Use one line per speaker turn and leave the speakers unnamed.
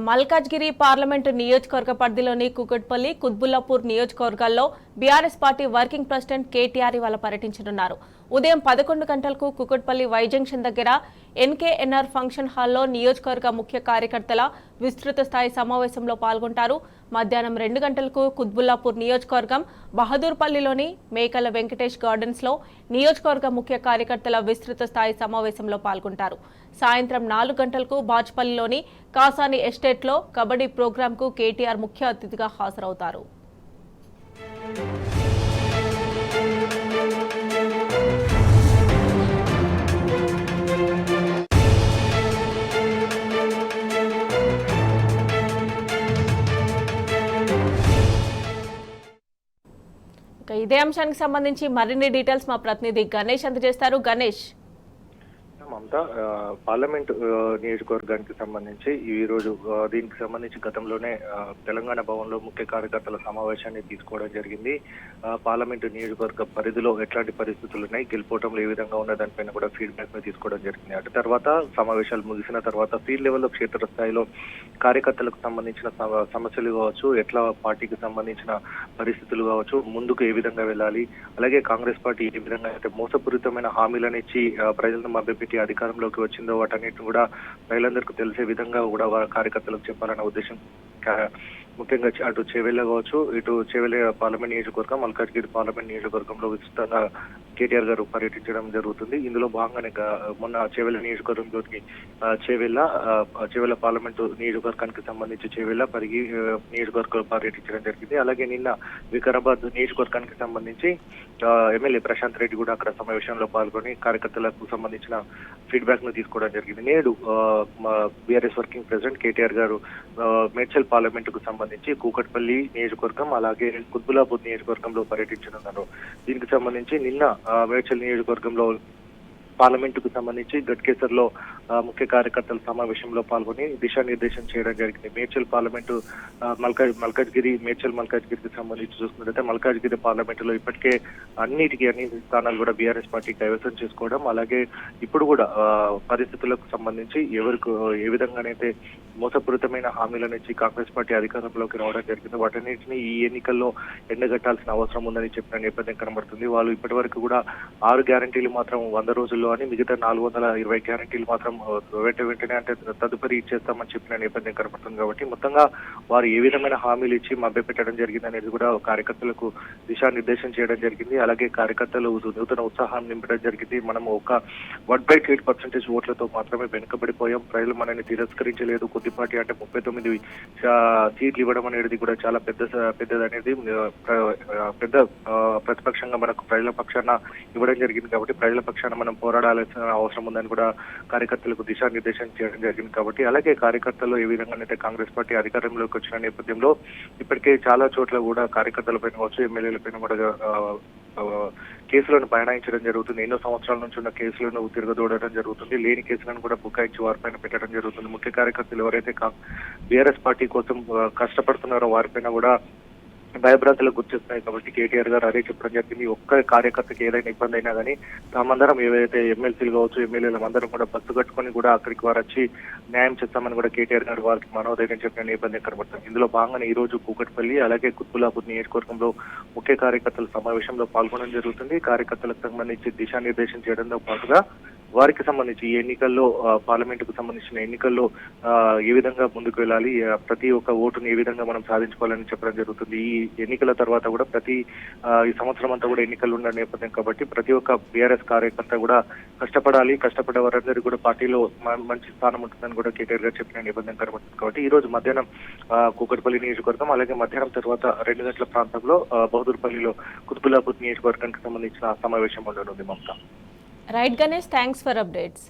Malkajgiri parliament నియోజకవర్గ పరిధిలోని కుకట్పల్లి, కుత్బుల్లాపూర్ నియోజకవర్గాల్లో BRS party working president KTR ఇవాళ పర్యటించనున్నారు. ఉదయం 11 గంటలకు కుకట్పల్లి వై జంక్షన్ దగ్గర ఎన్కేఎన్ఆర్ ఫంక్షన్ హాల్లో నియోజకవర్గ ముఖ్య కార్యకర్తల విస్తృత స్థాయి సమావేశంలో పాల్గొంటారు. మధ్యాహ్నం 2 గంటలకు కుత్బుల్లాపూర్ నియోజకవర్గం బహదూర్పల్లిలోని మేకల వెంకటేష్ గార్డెన్స్లో నియోజకవర్గ ముఖ్య కార్యకర్తల విస్తృత స్థాయి సమావేశంలో పాల్గొంటారు. సాయంత్రం 4 గంటలకు బాచ్పల్లిలోని కాసాని ఎస్టేట్లో కబడ్డీ ప్రోగ్రాంకు కేటీఆర్ ముఖ్య అతిథిగా హాజరవుతారు. ఇదే అంశానికి సంబంధించి మరిన్ని డీటెయిల్స్ మా ప్రతినిధి గణేష్ అందజేస్తారు. గణేష్,
మమతా, పార్లమెంట్ నియోజకవర్గానికి సంబంధించి ఈ రోజు దీనికి సంబంధించి గతంలోనే తెలంగాణ భవన్లో ముఖ్య కార్యకర్తల సమావేశాన్ని తీసుకోవడం జరిగింది. పార్లమెంటు నియోజకవర్గ పరిధిలో ఎట్లాంటి పరిస్థితులు ఉన్నాయి, గెలుపోవటంలో ఏ విధంగా ఉన్న దానిపైన కూడా ఫీడ్బ్యాక్ ని తీసుకోవడం జరిగింది. అటు తర్వాత సమావేశాలు ముగిసిన తర్వాత ఫీల్డ్ లెవెల్లో క్షేత్రస్థాయిలో కార్యకర్తలకు సంబంధించిన సమస్యలు కావచ్చు, ఎట్లా పార్టీకి సంబంధించిన పరిస్థితులు కావచ్చు, ముందుకు ఏ విధంగా వెళ్ళాలి, అలాగే కాంగ్రెస్ పార్టీ ఏ విధంగా అయితే మోసపూరితమైన హామీలను ఇచ్చి ప్రజలను మభ్యపెట్టి అధికారంలోకి వచ్చిందో వాటన్నిటిని కూడా ప్రజలందరికీ తెలిసే విధంగా కూడా కార్యకర్తలకు చెప్పాలన్న ఉద్దేశం ముఖ్యంగా అటు చేవెళ్ళ కావచ్చు, ఇటు చేవెళ్ళ పార్లమెంట్ నియోజకవర్గం, మల్కాజ్గిరి పార్లమెంట్ నియోజకవర్గంలో విస్తృతంగా కేటీఆర్ గారు పర్యటించడం జరుగుతుంది. ఇందులో భాగంగానే మొన్న చేవెళ్ళ నియోజకవర్గంలోకి చేవెళ్ళ పార్లమెంటు నియోజకవర్గానికి సంబంధించి చేవెళ్ళ పరిగి నియోజకవర్గంలో పర్యటించడం జరిగింది. అలాగే నిన్న వికారాబాద్ నియోజకవర్గానికి సంబంధించి ఎమ్మెల్యే ప్రశాంత్ రెడ్డి కూడా అక్కడ సమావేశంలో పాల్గొని కార్యకర్తలకు సంబంధించిన ఫీడ్బ్యాక్ ను తీసుకోవడం జరిగింది. నేడు బీఆర్ఎస్ వర్కింగ్ ప్రెసిడెంట్ కేటీఆర్ గారు మేడ్చల్ పార్లమెంట్ కు సంబంధించి కూకట్పల్లి నియోజకవర్గం అలాగే కుత్బుల్లాపూర్ నియోజకవర్గంలో పర్యటించనున్నారు. దీనికి సంబంధించి నిన్న మేడ్చల్ నియోజకవర్గంలో పార్లమెంటుకు సంబంధించి గట్కేసర్లో ముఖ్య కార్యకర్తల సమావేశంలో పాల్గొని దిశానిర్దేశం చేయడం జరిగింది. మేడ్చల్ పార్లమెంటు మేడ్చల్ మల్కాజ్గిరికి సంబంధించి చూసుకున్నట్లయితే మల్కాజ్గిరి పార్లమెంటులో ఇప్పటికే అన్ని స్థానాలు కూడా బీఆర్ఎస్ పార్టీ కైవసం చేసుకోవడం, అలాగే ఇప్పుడు కూడా పరిస్థితులకు సంబంధించి ఎవరికి ఏ విధంగానైతే మోసపూరితమైన హామీలను ఇచ్చి కాంగ్రెస్ పార్టీ అధికారంలోకి రావడం జరిగింది, వాటన్నిటిని ఈ ఎన్నికల్లో ఎండగట్టాల్సిన అవసరం ఉందని చెప్పిన నేపథ్యం కనబడుతుంది. వాళ్ళు ఇప్పటి వరకు కూడా 6 గ్యారంటీలు మాత్రం 100 రోజుల్లో అని మిగతా 420 గ్యారంటీలు మాత్రం వెంటనే అంటే తదుపరి ఇచ్చేస్తామని చెప్పిన నేపథ్యం కనబడుతుంది. కాబట్టి మొత్తంగా వారు ఏ విధమైన హామీలు ఇచ్చి మభ్యపెట్టడం జరిగింది అనేది కూడా కార్యకర్తలకు దిశానిర్దేశం చేయడం జరిగింది. అలాగే కార్యకర్తలు నూతన ఉత్సాహాన్ని నింపడం జరిగింది. మనం ఒక 1/8% ఓట్లతో మాత్రమే వెనుకబడిపోయాం, ప్రజలు మనల్ని తిరస్కరించలేదు, కొద్దిపాటి అంటే 39 సీట్లు ఇవ్వడం అనేది కూడా చాలా పెద్దదనేది పెద్ద ప్రతిపక్షంగా మనకు ప్రజల పక్షాన ఇవ్వడం జరిగింది. కాబట్టి ప్రజల పక్షాన మనం పోరాడాల్సిన అవసరం ఉందని కూడా కార్యకర్తలకు దిశానిర్దేశం చేయడం జరిగింది. కాబట్టి అలాగే కార్యకర్తలు ఏ విధంగానైతే కాంగ్రెస్ పార్టీ అధికారంలోకి వచ్చిన నేపథ్యంలో ఇప్పటికే చాలా చోట్ల కూడా కార్యకర్తల పైన కావచ్చు, ఎమ్మెల్యేల పైన కూడా కేసులను బనాయించడం జరుగుతుంది. ఎన్నో సంవత్సరాల నుంచి ఉన్న కేసులను తిరగదోడడం జరుగుతుంది. లేని కేసులను కూడా బుకాయించి వారిపైన పెట్టడం జరుగుతుంది. ముఖ్య కార్యకర్తలు ఎవరైతే బీఆర్ఎస్ పార్టీ కోసం కష్టపడుతున్నారో వారిపైన కూడా భయభ్రాంతులకు గుర్తిస్తున్నాయి. కాబట్టి కేటీఆర్ గారు అదే చెప్పడం జరిగింది, ఒక్క కార్యకర్తకి ఏదైనా ఇబ్బంది అయినా కానీ తామందరం ఏవైతే ఎమ్మెల్సీలు కావచ్చు, ఎమ్మెల్యేలు అందరం కూడా బస్సు కట్టుకొని కూడా అక్కడికి వారు వచ్చి న్యాయం చేస్తామని కూడా కేటీఆర్ గారు వారికి మనోధైర్యం చెప్పిన నేపథ్యం కనబడుతుంది. ఇందులో భాగంగానే ఈ రోజు కూకట్పల్లి అలాగే కుత్బుల్లాపూర్ నియోజకవర్గంలో ముఖ్య కార్యకర్తల సమావేశంలో పాల్గొనడం జరుగుతుంది. కార్యకర్తలకు సంబంధించి దిశానిర్దేశం చేయడంతో పాటుగా వారికి సంబంధించి ఈ ఎన్నికల్లో పార్లమెంటుకు సంబంధించిన ఎన్నికల్లో ఏ విధంగా ముందుకు వెళ్ళాలి, ప్రతి ఒక్క ఓటును ఏ విధంగా మనం సాధించుకోవాలని చెప్పడం జరుగుతుంది. ఈ ఎన్నికల తర్వాత కూడా ఈ సంవత్సరం అంతా కూడా ఎన్నికలు ఉన్న నేపథ్యం కాబట్టి ప్రతి ఒక్క బీఆర్ఎస్ కార్యకర్త కూడా కష్టపడాలి, కష్టపడే వారందరికీ కూడా పార్టీలో మంచి స్థానం ఉంటుందని కూడా కేటీఆర్ గారు చెప్పిన నేపథ్యం కనబడుతుంది. కాబట్టి ఈ రోజు మధ్యాహ్నం కూకట్పల్లి నియోజకవర్గం అలాగే మధ్యాహ్నం తర్వాత 2 గంటల ప్రాంతంలో బహదూర్పల్లిలో కుత్బుల్లాపూర్ నియోజకవర్గానికి సంబంధించిన సమావేశం ఉండనుంది. Mamata.
Right Ganesh, thanks for updates.